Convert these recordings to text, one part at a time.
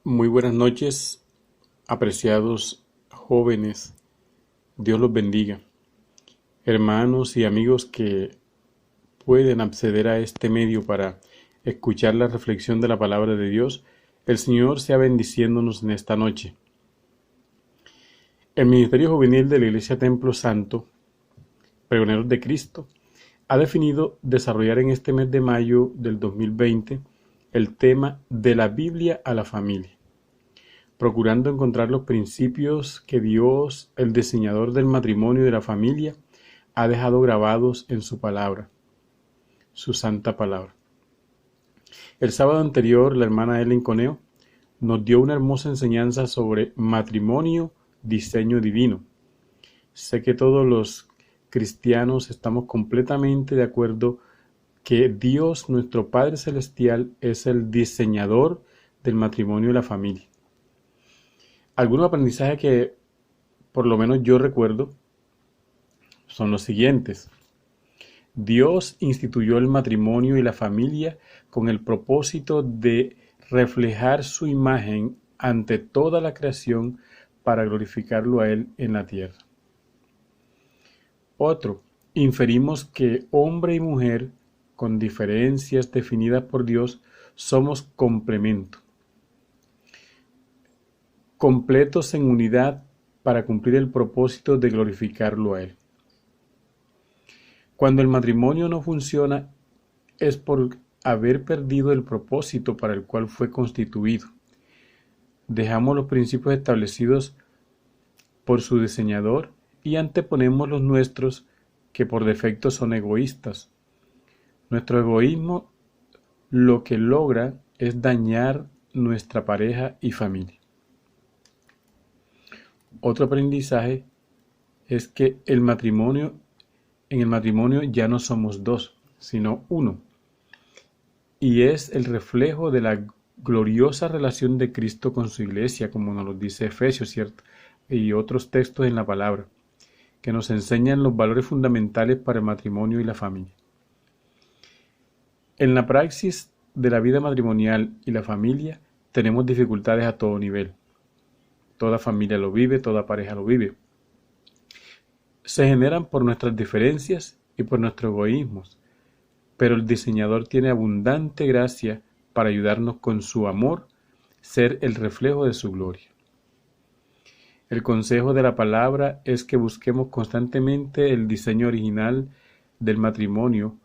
Muy buenas noches, apreciados jóvenes. Dios los bendiga. Hermanos y amigos que pueden acceder a este medio para escuchar la reflexión de la palabra de Dios, el Señor sea bendiciéndonos en esta noche. El Ministerio Juvenil de la Iglesia Templo Santo, Pregoneros de Cristo, ha definido desarrollar en este mes de mayo del 2020 el tema de la Biblia a la familia, procurando encontrar los principios que Dios, el diseñador del matrimonio y de la familia, ha dejado grabados en su palabra, su santa palabra. El sábado anterior, la hermana Ellen Coneo nos dio una hermosa enseñanza sobre matrimonio, diseño divino. Sé que todos los cristianos estamos completamente de acuerdo que Dios, nuestro Padre Celestial, es el diseñador del matrimonio y la familia. Algunos aprendizajes que por lo menos yo recuerdo son los siguientes. Dios instituyó el matrimonio y la familia con el propósito de reflejar su imagen ante toda la creación para glorificarlo a Él en la tierra. Otro, inferimos que hombre y mujer, con diferencias definidas por Dios, somos complemento, completos en unidad para cumplir el propósito de glorificarlo a Él. Cuando el matrimonio no funciona es por haber perdido el propósito para el cual fue constituido. Dejamos los principios establecidos por su diseñador y anteponemos los nuestros, que por defecto son egoístas. Nuestro egoísmo lo que logra es dañar nuestra pareja y familia. Otro aprendizaje es que en el matrimonio ya no somos dos, sino uno. Y es el reflejo de la gloriosa relación de Cristo con su iglesia, como nos lo dice Efesios, ¿cierto? Y otros textos en la palabra, que nos enseñan los valores fundamentales para el matrimonio y la familia. En la praxis de la vida matrimonial y la familia tenemos dificultades a todo nivel. Toda familia lo vive, toda pareja lo vive. Se generan por nuestras diferencias y por nuestros egoísmos, pero el diseñador tiene abundante gracia para ayudarnos con su amor, ser el reflejo de su gloria. El consejo de la palabra es que busquemos constantemente el diseño original del matrimonio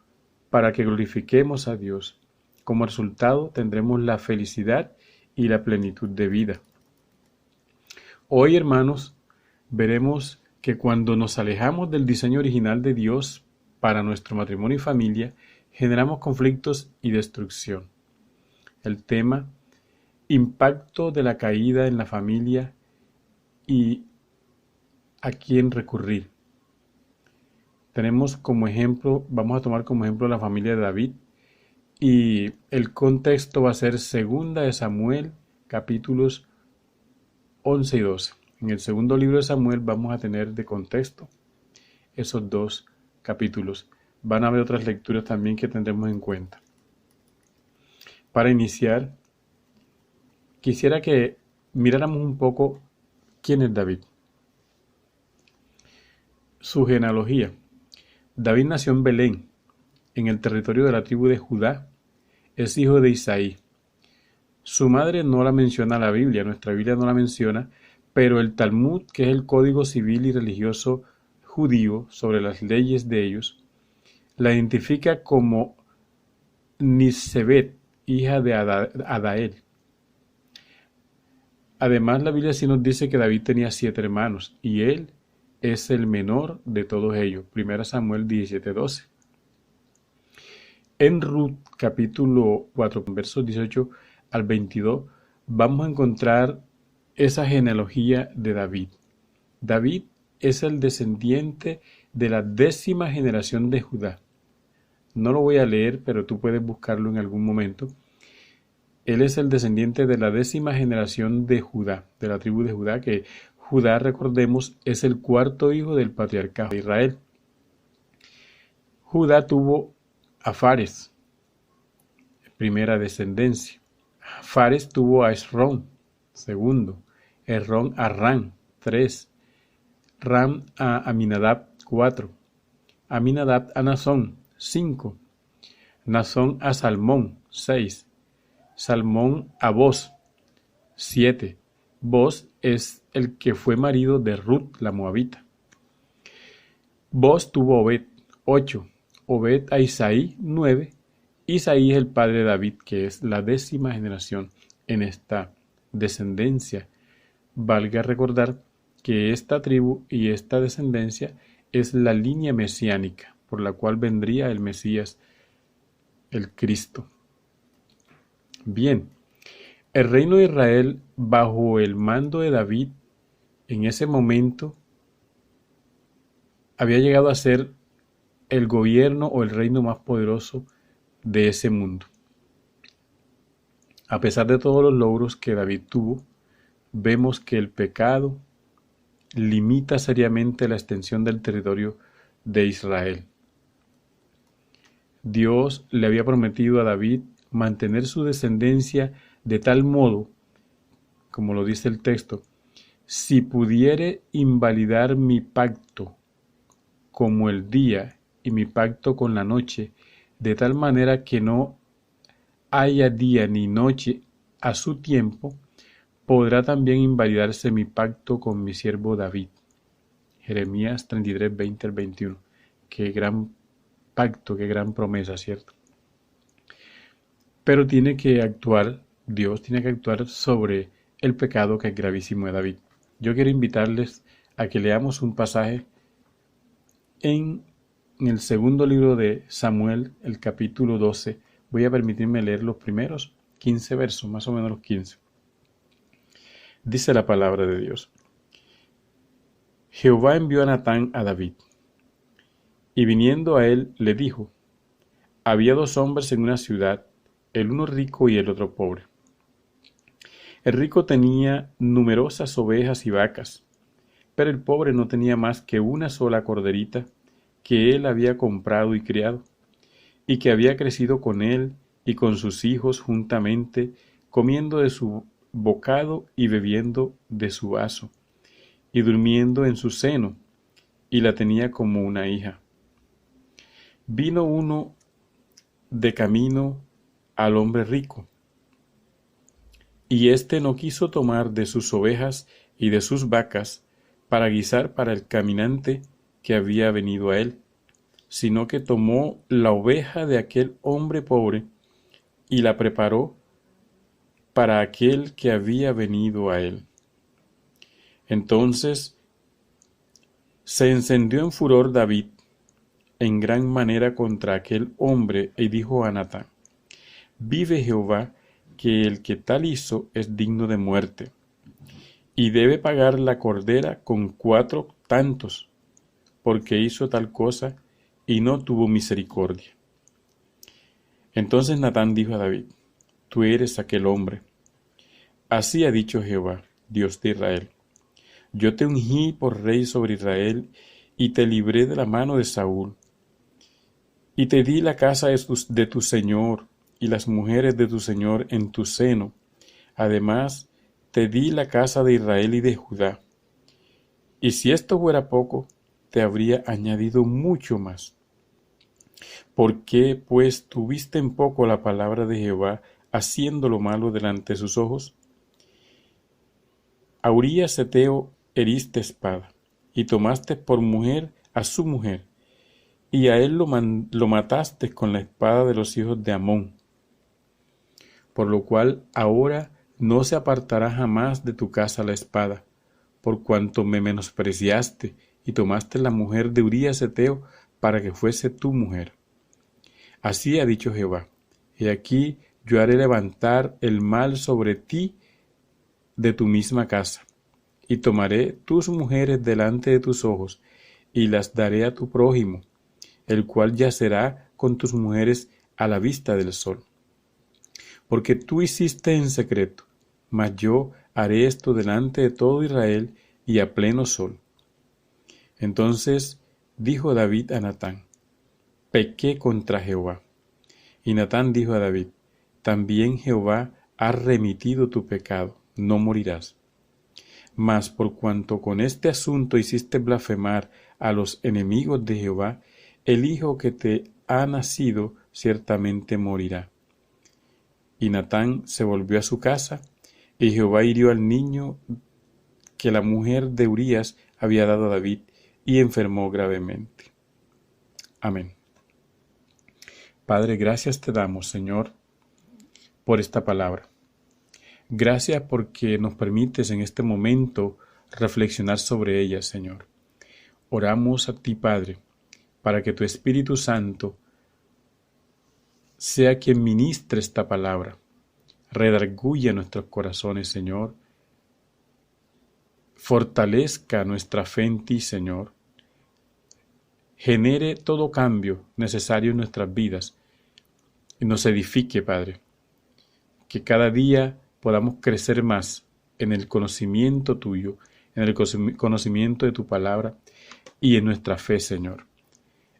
para que glorifiquemos a Dios. Como resultado tendremos la felicidad y la plenitud de vida. Hoy, hermanos, veremos que cuando nos alejamos del diseño original de Dios para nuestro matrimonio y familia, generamos conflictos y destrucción. El tema, impacto de la caída en la familia y a quién recurrir. Tenemos como ejemplo, vamos a tomar como ejemplo la familia de David, y el contexto va a ser 2 de Samuel, capítulos 11 y 12. En el segundo libro de Samuel vamos a tener de contexto esos dos capítulos. Van a haber otras lecturas también que tendremos en cuenta. Para iniciar, quisiera que miráramos un poco quién es David. Su genealogía. David nació en Belén, en el territorio de la tribu de Judá. Es hijo de Isaí. Su madre no la menciona la Biblia, nuestra Biblia no la menciona, pero el Talmud, que es el código civil y religioso judío sobre las leyes de ellos, la identifica como Nisebet, hija de Adael. Además, la Biblia sí nos dice que David tenía 7 hermanos, y él es el menor de todos ellos. 1 Samuel 17:12. En Ruth, capítulo 4, versos 18 al 22, vamos a encontrar esa genealogía de David. David es el descendiente de la 10ª generación de Judá. No lo voy a leer, pero tú puedes buscarlo en algún momento. Él es el descendiente de la 10ª generación de Judá, de la tribu de Judá, que Judá, recordemos, es el 4.º hijo del patriarcado de Israel. Judá tuvo a Fares, primera descendencia. Fares tuvo a Esrón, Segundo, Errón a Ram, 3. Ram a Aminadab, 4. Aminadab a Nazón, 5. Nazón a Salmón, 6. Salmón a Boz, 7. Boz es el que fue marido de Ruth la Moabita. Boz tuvo Obed, 8. Obed a Isaí, 9. Isaí es el padre de David, que es la 10ª generación en esta descendencia. Valga recordar que esta tribu y esta descendencia es la línea mesiánica por la cual vendría el Mesías, el Cristo. Bien, el reino de Israel bajo el mando de David en ese momento había llegado a ser el gobierno o el reino más poderoso de ese mundo. A pesar de todos los logros que David tuvo, vemos que el pecado limita seriamente la extensión del territorio de Israel. Dios le había prometido a David mantener su descendencia de tal modo, como lo dice el texto, si pudiere invalidar mi pacto como el día y mi pacto con la noche, de tal manera que no haya día ni noche a su tiempo, podrá también invalidarse mi pacto con mi siervo David. Jeremías 33, 20 al 21. Qué gran pacto, qué gran promesa, ¿cierto? Pero tiene que actuar, Dios tiene que actuar sobre el pecado que es gravísimo de David. Yo quiero invitarles a que leamos un pasaje en el segundo libro de Samuel, el capítulo 12. Voy a permitirme leer los primeros 15 versos, más o menos los 15. Dice la palabra de Dios. Jehová envió a Natán a David, y viniendo a él le dijo, había 2 hombres en una ciudad, el uno rico y el otro pobre. El rico tenía numerosas ovejas y vacas, pero el pobre no tenía más que una sola corderita que él había comprado y criado, y que había crecido con él y con sus hijos juntamente, comiendo de su bocado y bebiendo de su vaso, y durmiendo en su seno, y la tenía como una hija. Vino uno de camino al hombre rico, y éste no quiso tomar de sus ovejas y de sus vacas para guisar para el caminante que había venido a él, sino que tomó la oveja de aquel hombre pobre y la preparó para aquel que había venido a él. Entonces se encendió en furor David en gran manera contra aquel hombre y dijo a Natán, vive Jehová, que el que tal hizo es digno de muerte, y debe pagar la cordera con 4 tantos, porque hizo tal cosa y no tuvo misericordia. Entonces Natán dijo a David, tú eres aquel hombre. Así ha dicho Jehová, Dios de Israel, yo te ungí por rey sobre Israel, y te libré de la mano de Saúl, y te di la casa de tu señor, y las mujeres de tu señor en tu seno. Además, te di la casa de Israel y de Judá. Y si esto fuera poco, te habría añadido mucho más. ¿Por qué, pues, tuviste en poco la palabra de Jehová, haciendo lo malo delante de sus ojos? A Urías Heteo heriste espada, y tomaste por mujer a su mujer, y a él lo mataste con la espada de los hijos de Amón. Por lo cual ahora no se apartará jamás de tu casa la espada, por cuanto me menospreciaste y tomaste la mujer de Urías Heteo para que fuese tu mujer. Así ha dicho Jehová, he aquí yo haré levantar el mal sobre ti de tu misma casa, y tomaré tus mujeres delante de tus ojos, y las daré a tu prójimo, el cual yacerá con tus mujeres a la vista del sol. Porque tú hiciste en secreto, mas yo haré esto delante de todo Israel y a pleno sol. Entonces dijo David a Natán, pequé contra Jehová. Y Natán dijo a David, también Jehová ha remitido tu pecado, no morirás. Mas por cuanto con este asunto hiciste blasfemar a los enemigos de Jehová, el hijo que te ha nacido ciertamente morirá. Y Natán se volvió a su casa, y Jehová hirió al niño que la mujer de Urías había dado a David, y enfermó gravemente. Amén. Padre, gracias te damos, Señor, por esta palabra. Gracias porque nos permites en este momento reflexionar sobre ella, Señor. Oramos a ti, Padre, para que tu Espíritu Santo sea quien ministre esta palabra, redarguya nuestros corazones, Señor, fortalezca nuestra fe en ti, Señor, genere todo cambio necesario en nuestras vidas y nos edifique, Padre, que cada día podamos crecer más en el conocimiento tuyo, en el conocimiento de tu palabra y en nuestra fe, Señor.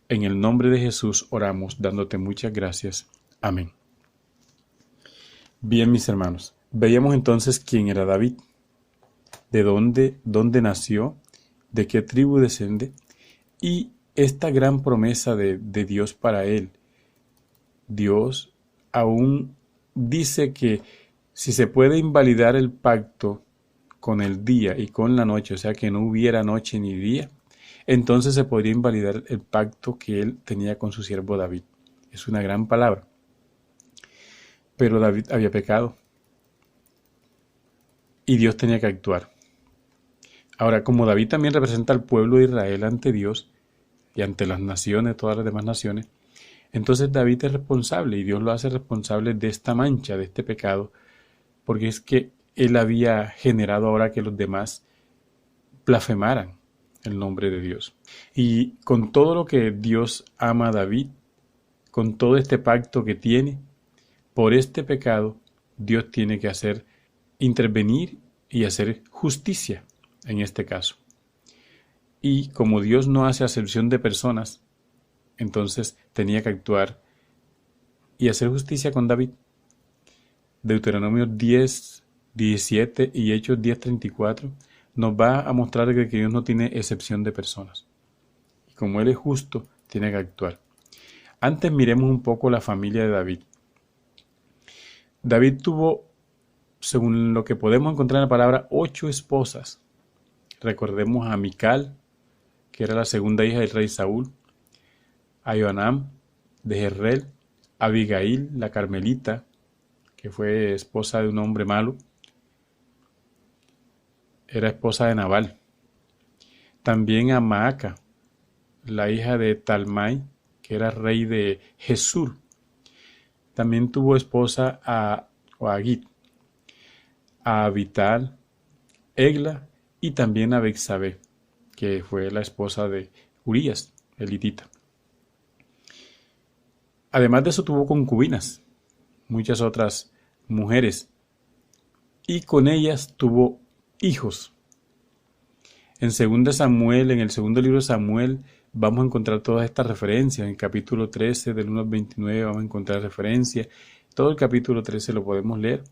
En el nombre de Jesús oramos, dándote muchas gracias. Amén. Bien, mis hermanos, veíamos entonces quién era David, de dónde nació, de qué tribu desciende, y esta gran promesa de Dios para él. Dios aún dice que si se puede invalidar el pacto con el día y con la noche, o sea que no hubiera noche ni día, entonces se podría invalidar el pacto que él tenía con su siervo David. Es una gran palabra. Pero David había pecado y Dios tenía que actuar. Ahora, como David también representa al pueblo de Israel ante Dios y ante las naciones, todas las demás naciones, entonces David es responsable y Dios lo hace responsable de esta mancha, de este pecado, porque es que él había generado ahora que los demás blasfemaran el nombre de Dios. Y con todo lo que Dios ama a David, con todo este pacto que tiene, por este pecado Dios tiene que intervenir y hacer justicia en este caso. Y como Dios no hace acepción de personas, entonces tenía que actuar y hacer justicia con David. Deuteronomio 10, 17 y Hechos 10, 34 nos va a mostrar que Dios no tiene excepción de personas. Y como Él es justo, tiene que actuar. Antes miremos un poco la familia de David. David tuvo, según lo que podemos encontrar en la palabra, 8 esposas. Recordemos a Mical, que era la segunda hija del rey Saúl, a Joanam de Jezreel, a Abigail, la carmelita, que fue esposa de un hombre malo, era esposa de Nabal. También a Maaca, la hija de Talmai, que era rey de Jesur. También tuvo esposa a Agit, a Abital, Egla y también a Betsabé, que fue la esposa de Urías, el hitita. Además de eso tuvo concubinas, muchas otras mujeres, y con ellas tuvo hijos. En el segundo libro de Samuel, vamos a encontrar todas estas referencias. En el capítulo 13, del 1 al 29, vamos a encontrar referencias. Todo el capítulo 13 lo podemos leer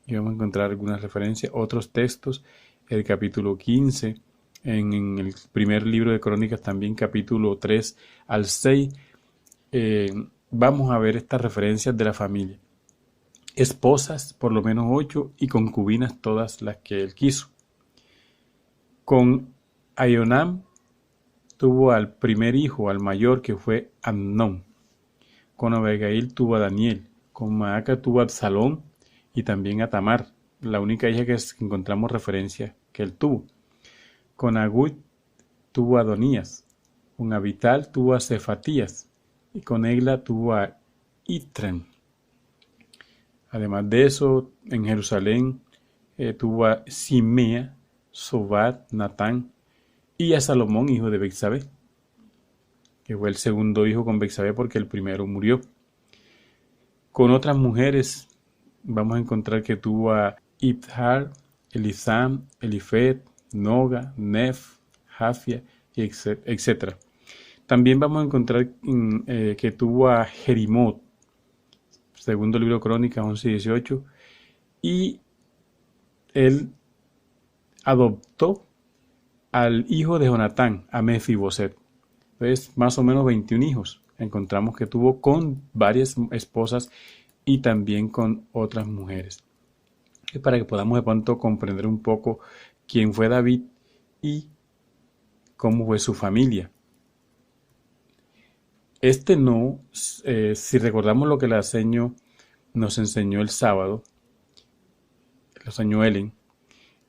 y vamos a encontrar algunas referencias, otros textos. El capítulo 15, en el primer libro de Crónicas también, capítulo 3 al 6, vamos a ver estas referencias de la familia. Esposas, por lo menos 8, y concubinas todas las que él quiso. Con Ahinoam tuvo al primer hijo, al mayor, que fue Amnón. Con Abigail tuvo a Daniel. Con Maaca tuvo a Absalón y también a Tamar, la única hija que encontramos referencia que él tuvo. Con Agud tuvo a Adonías. Con Abital tuvo a Cefatías. Y con Egla tuvo a Itren. Además de eso, en Jerusalén tuvo a Simea, Sobat, Natán y a Salomón, hijo de Betsabé, que fue el segundo hijo con Betsabé porque el primero murió. Con otras mujeres vamos a encontrar que tuvo a Ibhar, Elisam, Elifet, Noga, Nef, Jafia, etc. También vamos a encontrar que tuvo a Jerimot, segundo libro de Crónicas 11 y 18, y él adoptó al hijo de Jonatán, a Mefiboset. Entonces, más o menos 21 hijos encontramos que tuvo con varias esposas y también con otras mujeres. Y para que podamos de pronto comprender un poco quién fue David y cómo fue su familia. Si recordamos lo que la Señor nos enseñó el sábado, lo enseñó Ellen,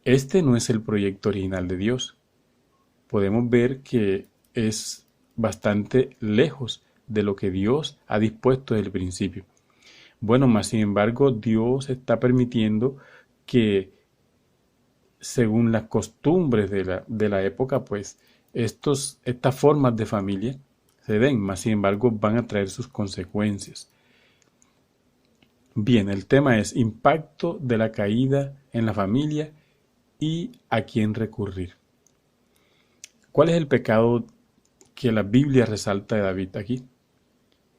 este no es el proyecto original de Dios. Podemos ver que es bastante lejos de lo que Dios ha dispuesto desde el principio. Bueno, más sin embargo, Dios está permitiendo que, según las costumbres de la época, pues estas formas de familia se den, más sin embargo, van a traer sus consecuencias. Bien, el tema es impacto de la caída en la familia y a quién recurrir. ¿Cuál es el pecado que la Biblia resalta de David aquí?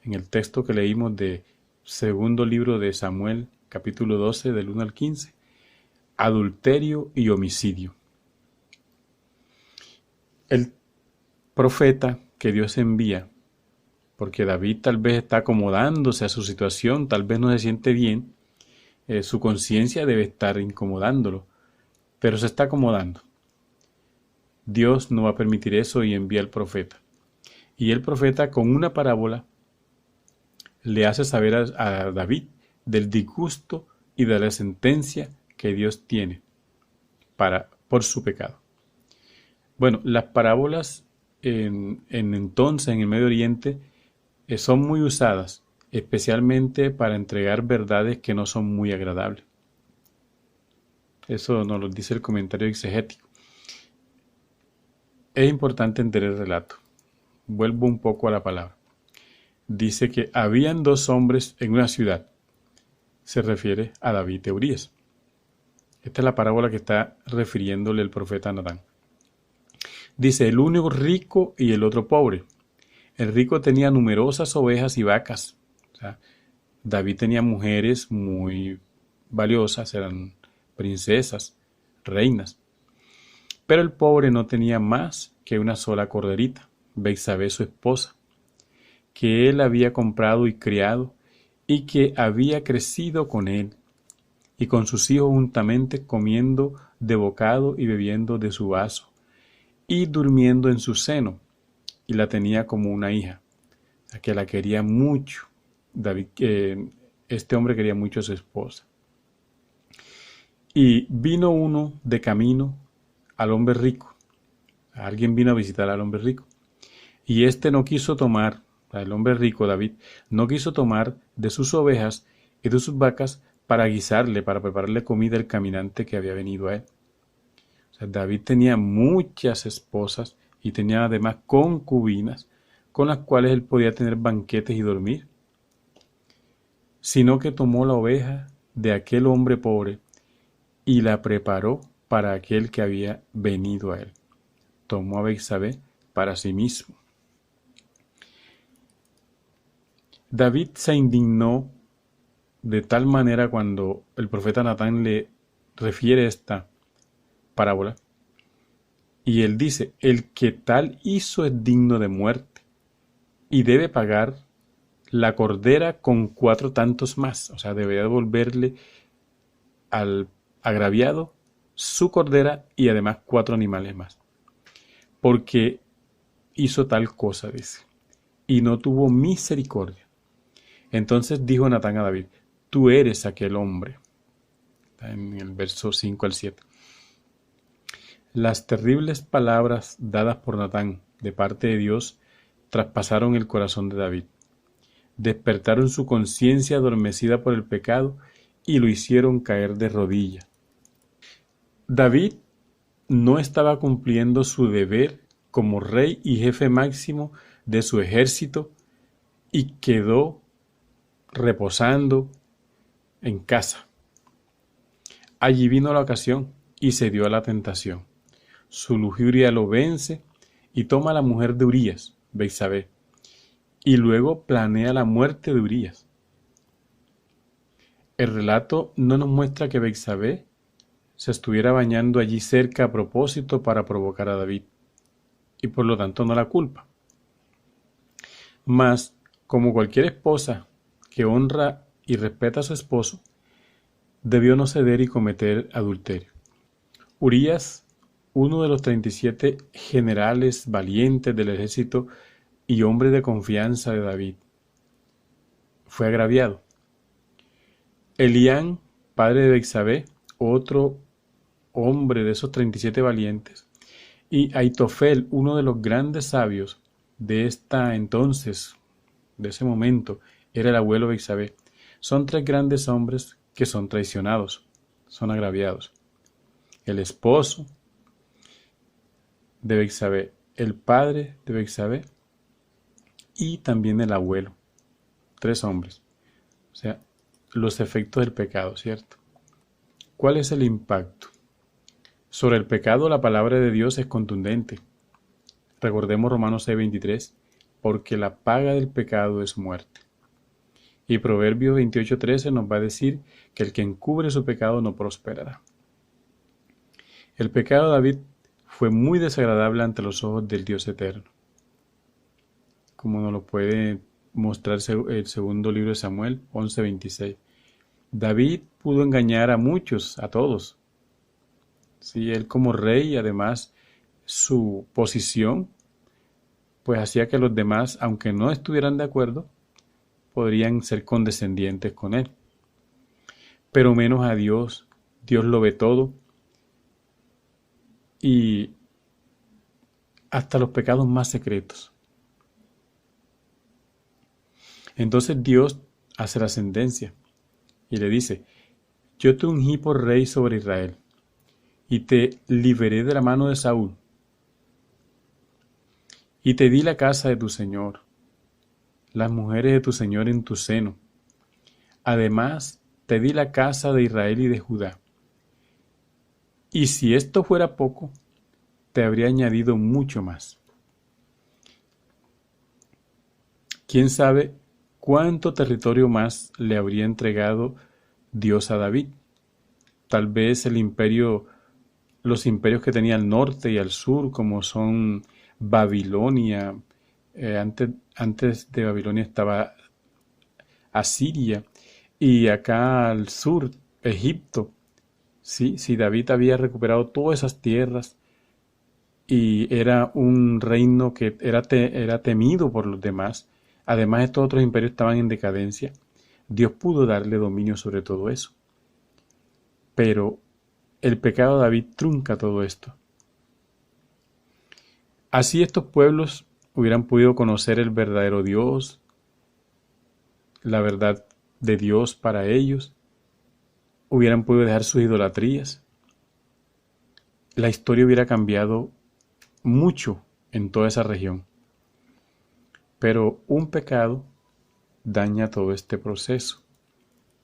En el texto que leímos de segundo libro de Samuel, capítulo 12, del 1 al 15, adulterio y homicidio. El profeta que Dios envía, porque David tal vez está acomodándose a su situación, tal vez no se siente bien, su conciencia debe estar incomodándolo, pero se está acomodando. Dios no va a permitir eso y envía al profeta. Y el profeta, con una parábola, le hace saber a David del disgusto y de la sentencia que Dios tiene por su pecado. Bueno, las parábolas entonces en el Medio Oriente son muy usadas, especialmente para entregar verdades que no son muy agradables. Eso nos lo dice el comentario exegético. Es importante entender el relato. Vuelvo un poco a la palabra. Dice que habían dos hombres en una ciudad. Se refiere a David y Urías. Esta es la parábola que está refiriéndole el profeta Natán. Dice, el uno rico y el otro pobre. El rico tenía numerosas ovejas y vacas. O sea, David tenía mujeres muy valiosas, eran princesas, reinas. Pero el pobre no tenía más que una sola corderita, Betsabé su esposa, que él había comprado y criado, y que había crecido con él, y con sus hijos juntamente comiendo de bocado y bebiendo de su vaso, y durmiendo en su seno, y la tenía como una hija, a que la quería mucho. Este hombre quería mucho a su esposa. Y vino uno de camino al hombre rico. Alguien vino a visitar al hombre rico. Y este no quiso tomar, el hombre rico David, no quiso tomar de sus ovejas y de sus vacas para guisarle, para prepararle comida al caminante que había venido a él. O sea, David tenía muchas esposas y tenía además concubinas con las cuales él podía tener banquetes y dormir, sino que tomó la oveja de aquel hombre pobre y la preparó para aquel que había venido a él. Tomó a Betsabé para sí mismo. David se indignó de tal manera cuando el profeta Natán le refiere esta parábola, y él dice, el que tal hizo es digno de muerte, y debe pagar la cordera con 4 tantos más. O sea, debería devolverle al agraviado su cordera y además 4 animales más. Porque hizo tal cosa, dice, y no tuvo misericordia. Entonces dijo Natán a David, tú eres aquel hombre. Está en el verso 5 al 7. Las terribles palabras dadas por Natán de parte de Dios traspasaron el corazón de David. Despertaron su conciencia adormecida por el pecado y lo hicieron caer de rodillas. David no estaba cumpliendo su deber como rey y jefe máximo de su ejército y quedó reposando en casa. Allí vino la ocasión y se dio a la tentación. Su lujuria lo vence y toma a la mujer de Urías, Betsabé, y luego planea la muerte de Urías. El relato no nos muestra que Betsabé se estuviera bañando allí cerca a propósito para provocar a David, y por lo tanto no la culpa. Mas, como cualquier esposa que honra y respeta a su esposo, debió no ceder y cometer adulterio. Urías, uno de los 37 generales valientes del ejército y hombre de confianza de David, fue agraviado. Elián, padre de Bexabé, otro hombre de esos 37 valientes, y Aitofel, uno de los grandes sabios de ese momento, era el abuelo de Bexabé. Son tres grandes hombres que son traicionados, son agraviados. El esposo de Bexabé, el padre de Bexabé y también el abuelo. Tres hombres. O sea, los efectos del pecado, ¿cierto? ¿Cuál es el impacto? Sobre el pecado la palabra de Dios es contundente. Recordemos Romanos 6:23, porque la paga del pecado es muerte. Y Proverbios 28:13 nos va a decir que el que encubre su pecado no prosperará. El pecado de David fue muy desagradable ante los ojos del Dios eterno, como nos lo puede mostrar el segundo libro de Samuel 11:26. David pudo engañar a muchos, a todos. Sí, él como rey, además, su posición, pues hacía que los demás, aunque no estuvieran de acuerdo, podrían ser condescendientes con él. Pero menos a Dios. Dios lo ve todo. Y hasta los pecados más secretos. Entonces Dios hace la sentencia y le dice: yo te ungí por rey sobre Israel y te liberé de la mano de Saúl y te di la casa de tu señor, las mujeres de tu señor en tu seno. Además te di la casa de Israel y de Judá. Y si esto fuera poco, te habría añadido mucho más. ¿Quién sabe cuánto territorio más le habría entregado Dios a David? Tal vez los imperios que tenía al norte y al sur, como son Babilonia, antes de Babilonia estaba Asiria, y acá al sur, Egipto. Sí, si David había recuperado todas esas tierras y era un reino que era temido por los demás, además estos otros imperios estaban en decadencia, Dios pudo darle dominio sobre todo eso. Pero el pecado de David trunca todo esto. Así estos pueblos hubieran podido conocer el verdadero Dios, la verdad de Dios para ellos, hubieran podido dejar sus idolatrías. La historia hubiera cambiado mucho en toda esa región. Pero un pecado daña todo este proceso,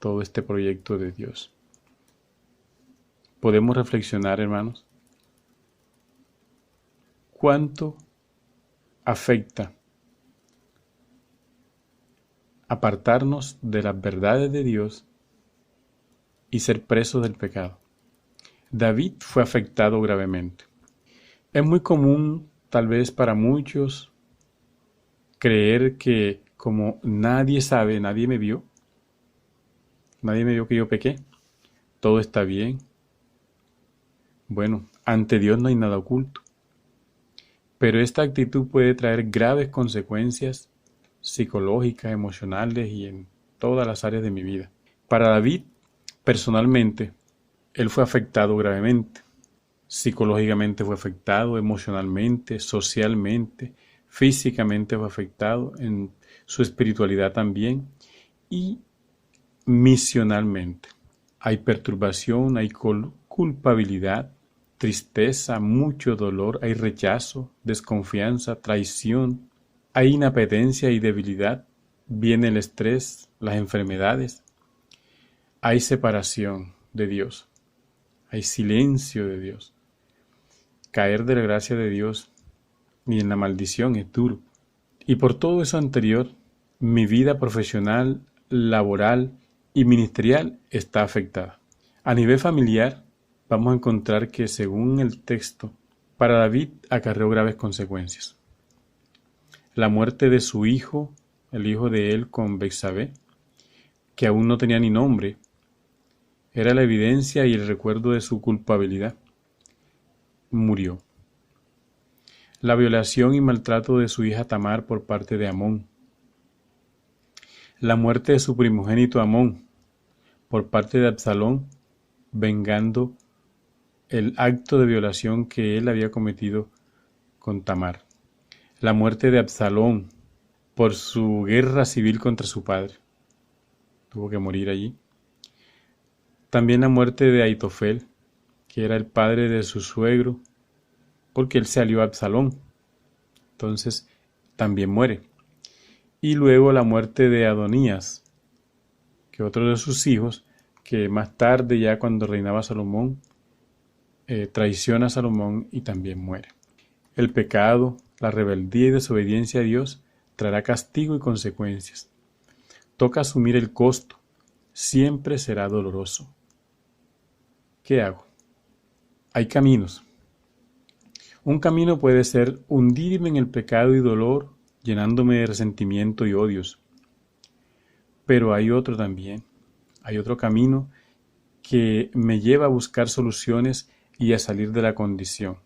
todo este proyecto de Dios. Podemos reflexionar, hermanos, cuánto afecta apartarnos de las verdades de Dios y ser presos del pecado. David fue afectado gravemente. Es muy común, tal vez para muchos, creer que como nadie sabe, nadie me vio que yo pequé, todo está bien. Bueno, ante Dios no hay nada oculto. Pero esta actitud puede traer graves consecuencias psicológicas, emocionales y en todas las áreas de mi vida. Para David, personalmente, él fue afectado gravemente. Psicológicamente fue afectado, emocionalmente, socialmente, físicamente fue afectado, en su espiritualidad también y misionalmente. Hay perturbación, hay culpabilidad, tristeza, mucho dolor, hay rechazo, desconfianza, traición, hay inapetencia y debilidad, viene el estrés, las enfermedades, hay separación de Dios, hay silencio de Dios. Caer de la gracia de Dios y en la maldición es duro. Y por todo eso anterior, mi vida profesional, laboral y ministerial está afectada. A nivel familiar, vamos a encontrar que, según el texto, para David acarreó graves consecuencias. La muerte de su hijo, el hijo de él con Betsabé, que aún no tenía ni nombre, era la evidencia y el recuerdo de su culpabilidad. Murió. La violación y maltrato de su hija Tamar por parte de Amón. La muerte de su primogénito Amón por parte de Absalón, vengando el acto de violación que él había cometido con Tamar. La muerte de Absalón por su guerra civil contra su padre. Tuvo que morir allí. También la muerte de Aitofel, que era el padre de su suegro, porque él se alió a Absalón. Entonces también muere. Y luego la muerte de Adonías, que otro de sus hijos, que más tarde, ya cuando reinaba Salomón, traiciona a Salomón y también muere. El pecado, la rebeldía y desobediencia a Dios traerá castigo y consecuencias. Toca asumir el costo. Siempre será doloroso. ¿Qué hago? Hay caminos. Un camino puede ser hundirme en el pecado y dolor, llenándome de resentimiento y odios. Pero hay otro también. Hay otro camino que me lleva a buscar soluciones y a salir de la condición.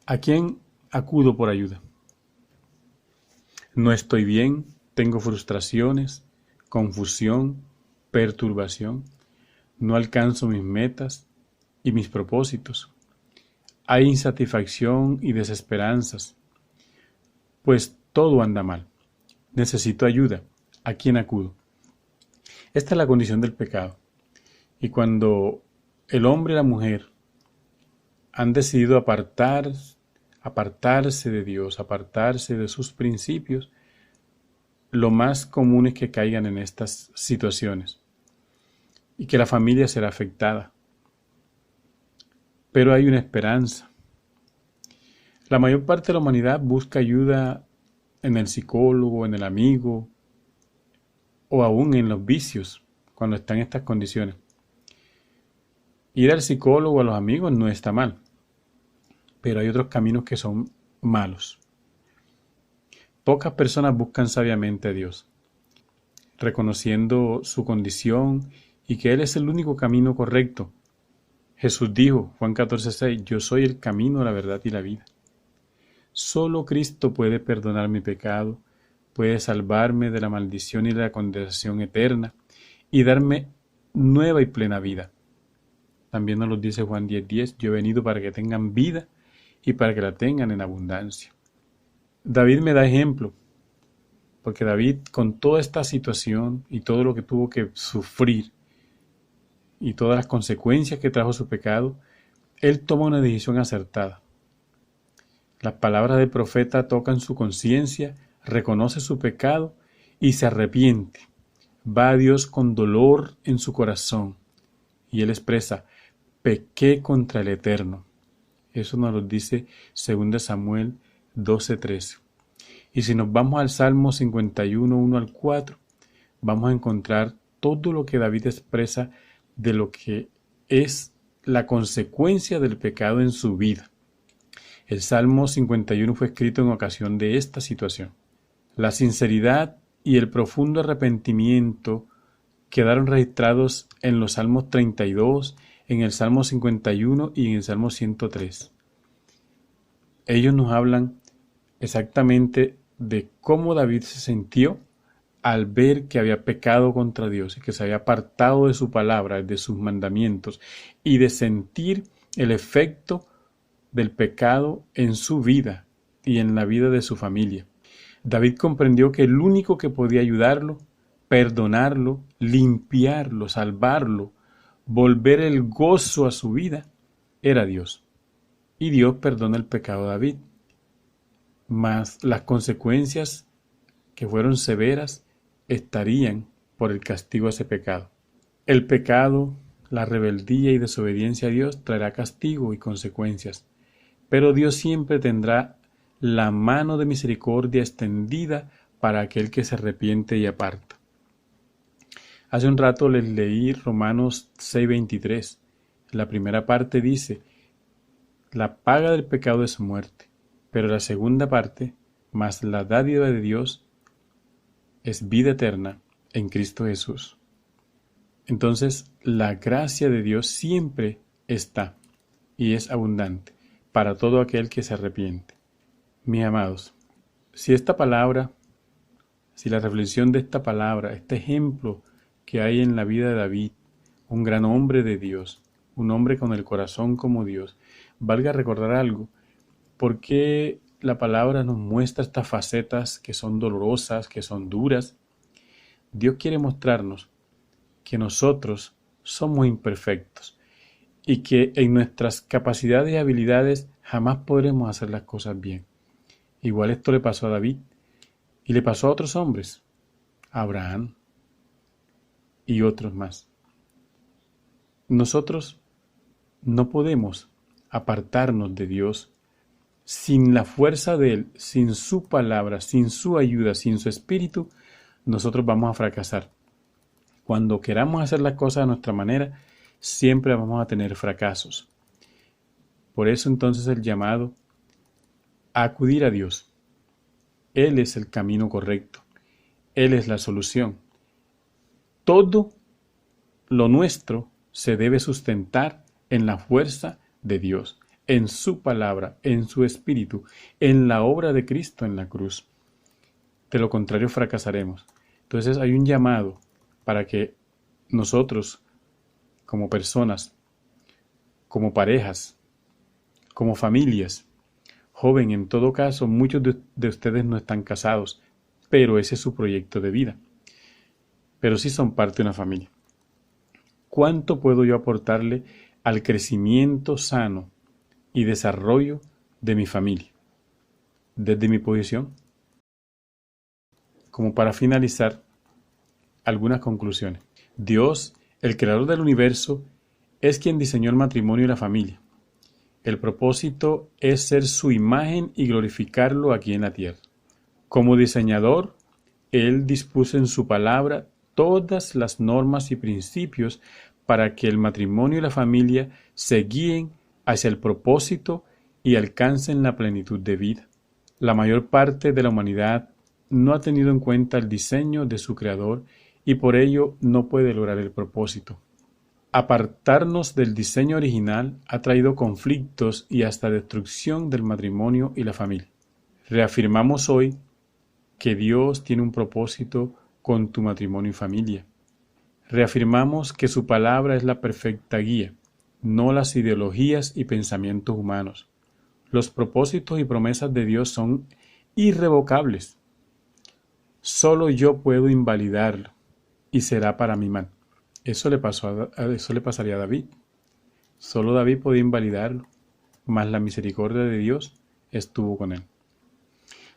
¿A quién acudo por ayuda? No estoy bien, tengo frustraciones, confusión, perturbación, no alcanzo mis metas y mis propósitos. Hay insatisfacción y desesperanzas, pues todo anda mal. Necesito ayuda. ¿A quién acudo? Esta es la condición del pecado. Y cuando el hombre y la mujer han decidido apartarse de Dios, apartarse de sus principios, lo más común es que caigan en estas situaciones y que la familia será afectada. Pero hay una esperanza. La mayor parte de la humanidad busca ayuda en el psicólogo, en el amigo o aún en los vicios cuando están en estas condiciones. Ir al psicólogo o a los amigos no está mal, pero hay otros caminos que son malos. Pocas personas buscan sabiamente a Dios, reconociendo su condición y que Él es el único camino correcto. Jesús dijo, Juan 14:6, yo soy el camino, la verdad y la vida. Solo Cristo puede perdonar mi pecado, puede salvarme de la maldición y de la condenación eterna y darme nueva y plena vida. También nos lo dice Juan 10:10, yo he venido para que tengan vida y para que la tengan en abundancia. David me da ejemplo, porque David, con toda esta situación y todo lo que tuvo que sufrir y todas las consecuencias que trajo su pecado, él toma una decisión acertada. Las palabras del profeta tocan su conciencia, reconoce su pecado y se arrepiente. Va a Dios con dolor en su corazón y él expresa, pequé contra el Eterno. Eso nos lo dice 2 Samuel 12:13. Y si nos vamos al Salmo 51, 1 al 4, vamos a encontrar todo lo que David expresa de lo que es la consecuencia del pecado en su vida. El Salmo 51 fue escrito en ocasión de esta situación. La sinceridad y el profundo arrepentimiento quedaron registrados en los Salmos 32, en el Salmo 51 y en el Salmo 103. Ellos nos hablan exactamente de cómo David se sintió al ver que había pecado contra Dios y que se había apartado de su palabra, de sus mandamientos, y de sentir el efecto del pecado en su vida y en la vida de su familia. David comprendió que el único que podía ayudarlo, perdonarlo, limpiarlo, salvarlo, volver el gozo a su vida, era Dios. Y Dios perdona el pecado de David. Mas las consecuencias, que fueron severas, estarían por el castigo a ese pecado. El pecado, la rebeldía y desobediencia a Dios traerá castigo y consecuencias, pero Dios siempre tendrá la mano de misericordia extendida para aquel que se arrepiente y aparta. Hace un rato les leí Romanos 6:23. La primera parte dice, la paga del pecado es muerte, pero la segunda parte, mas la dádiva de Dios es vida eterna en Cristo Jesús. Entonces, la gracia de Dios siempre está y es abundante para todo aquel que se arrepiente. Mis amados, si esta palabra, si la reflexión de esta palabra, este ejemplo que hay en la vida de David, un gran hombre de Dios, un hombre con el corazón como Dios, valga recordar algo, ¿por qué la palabra nos muestra estas facetas que son dolorosas, que son duras? Dios quiere mostrarnos que nosotros somos imperfectos y que en nuestras capacidades y habilidades jamás podremos hacer las cosas bien. Igual esto le pasó a David y le pasó a otros hombres, a Abraham y otros más. Nosotros no podemos apartarnos de Dios sin la fuerza de Él, sin su palabra, sin su ayuda, sin su espíritu. Nosotros vamos a fracasar. Cuando queramos hacer las cosas a nuestra manera, siempre vamos a tener fracasos. Por eso entonces el llamado a acudir a Dios. Él es el camino correcto. Él es la solución. Todo lo nuestro se debe sustentar en la fuerza de Dios, en su palabra, en su espíritu, en la obra de Cristo en la cruz. De lo contrario fracasaremos. Entonces hay un llamado para que nosotros, como personas, como parejas, como familias, joven, en todo caso, muchos de ustedes no están casados, pero ese es su proyecto de vida. Pero sí son parte de una familia. ¿Cuánto puedo yo aportarle al crecimiento sano y desarrollo de mi familia? Desde mi posición. Como para finalizar, algunas conclusiones. Dios, el creador del universo, es quien diseñó el matrimonio y la familia. El propósito es ser su imagen y glorificarlo aquí en la tierra. Como diseñador, Él dispuso en su palabra todas las normas y principios para que el matrimonio y la familia se guíen hacia el propósito y alcancen la plenitud de vida. La mayor parte de la humanidad no ha tenido en cuenta el diseño de su creador y por ello no puede lograr el propósito. Apartarnos del diseño original ha traído conflictos y hasta destrucción del matrimonio y la familia. Reafirmamos hoy que Dios tiene un propósito con tu matrimonio y familia. Reafirmamos que su palabra es la perfecta guía, no las ideologías y pensamientos humanos. Los propósitos y promesas de Dios son irrevocables. Solo yo puedo invalidarlo y será para mi mal. Eso le pasaría a David. Solo David podía invalidarlo, mas la misericordia de Dios estuvo con él.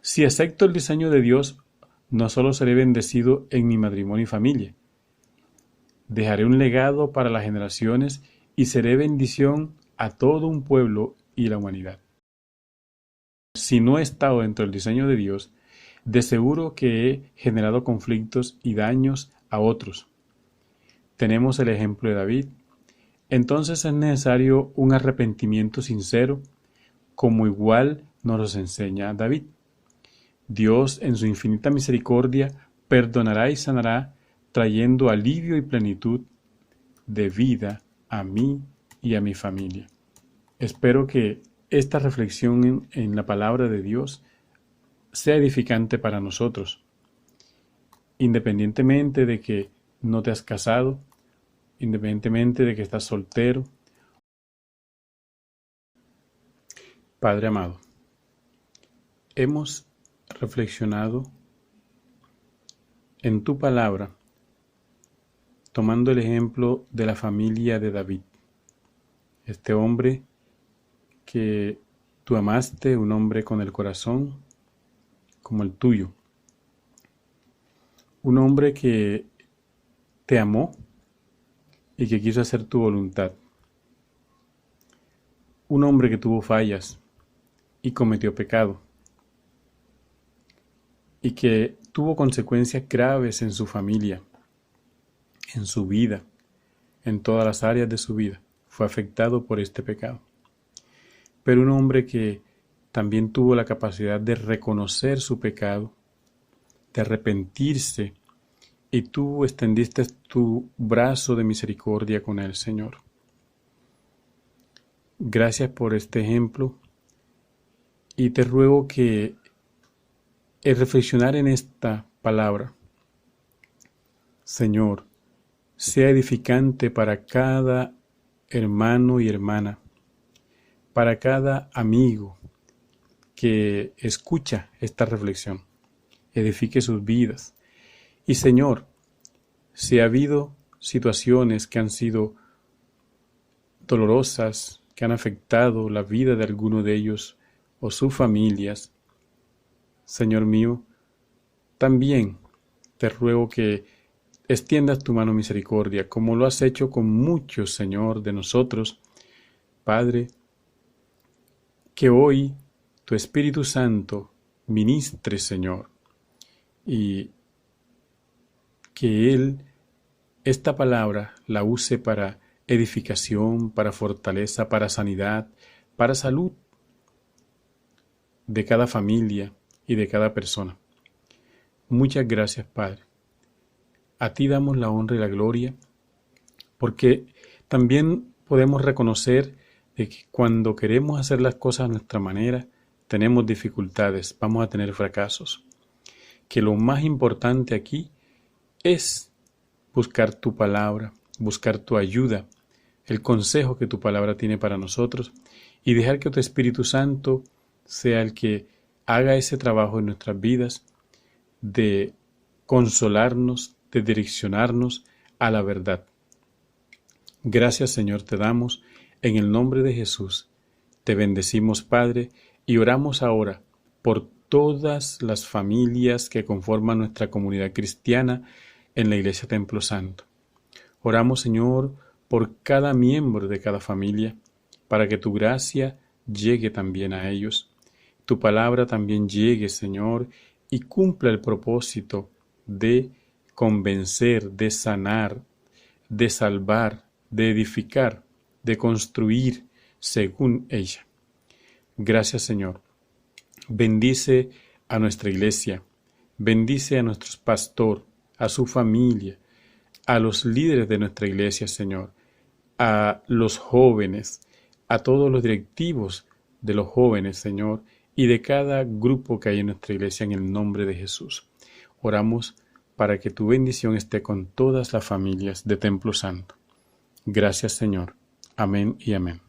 Si acepto el diseño de Dios, no solo seré bendecido en mi matrimonio y familia, dejaré un legado para las generaciones y seré bendición a todo un pueblo y la humanidad. Si no he estado dentro del diseño de Dios, de seguro que he generado conflictos y daños a otros. Tenemos el ejemplo de David. Entonces es necesario un arrepentimiento sincero, como igual nos enseña David. Dios, en su infinita misericordia, perdonará y sanará, trayendo alivio y plenitud de vida a mí y a mi familia. Espero que esta reflexión en la palabra de Dios sea edificante para nosotros, independientemente de que no te has casado, independientemente de que estás soltero. Padre amado, hemos reflexionado en tu palabra, tomando el ejemplo de la familia de David, este hombre que tú amaste, un hombre con el corazón como el tuyo, un hombre que te amó y que quiso hacer tu voluntad, un hombre que tuvo fallas y cometió pecado, y que tuvo consecuencias graves en su familia, en su vida, en todas las áreas de su vida. fue afectado por este pecado. Pero un hombre que también tuvo la capacidad de reconocer su pecado, de arrepentirse, y tú extendiste tu brazo de misericordia con él, Señor. Gracias por este ejemplo y te ruego que el reflexionar en esta palabra, Señor, sea edificante para cada hermano y hermana, para cada amigo que escucha esta reflexión, edifique sus vidas. Y Señor, si ha habido situaciones que han sido dolorosas, que han afectado la vida de alguno de ellos o sus familias, Señor mío, también te ruego que extiendas tu mano misericordia, como lo has hecho con muchos, Señor, de nosotros. Padre, que hoy tu Espíritu Santo ministre, Señor, y que Él esta palabra la use para edificación, para fortaleza, para sanidad, para salud de cada familia y de cada persona. Muchas gracias, Padre. A ti damos la honra y la gloria, porque también podemos reconocer de que cuando queremos hacer las cosas a nuestra manera, tenemos dificultades, vamos a tener fracasos. Que lo más importante aquí es buscar tu palabra, buscar tu ayuda, el consejo que tu palabra tiene para nosotros y dejar que tu Espíritu Santo sea el que haga ese trabajo en nuestras vidas de consolarnos, de direccionarnos a la verdad. Gracias, Señor, te damos en el nombre de Jesús. Te bendecimos, Padre, y oramos ahora por todas las familias que conforman nuestra comunidad cristiana en la Iglesia Templo Santo. Oramos, Señor, por cada miembro de cada familia, para que tu gracia llegue también a ellos. Tu palabra también llegue, Señor, y cumpla el propósito de convencer, de sanar, de salvar, de edificar, de construir según ella. Gracias, Señor. Bendice a nuestra iglesia, bendice a nuestro pastor, a su familia, a los líderes de nuestra iglesia, Señor, a los jóvenes, a todos los directivos de los jóvenes, Señor, y de cada grupo que hay en nuestra iglesia en el nombre de Jesús. Oramos para que tu bendición esté con todas las familias de Templo Santo. Gracias, Señor. Amén y amén.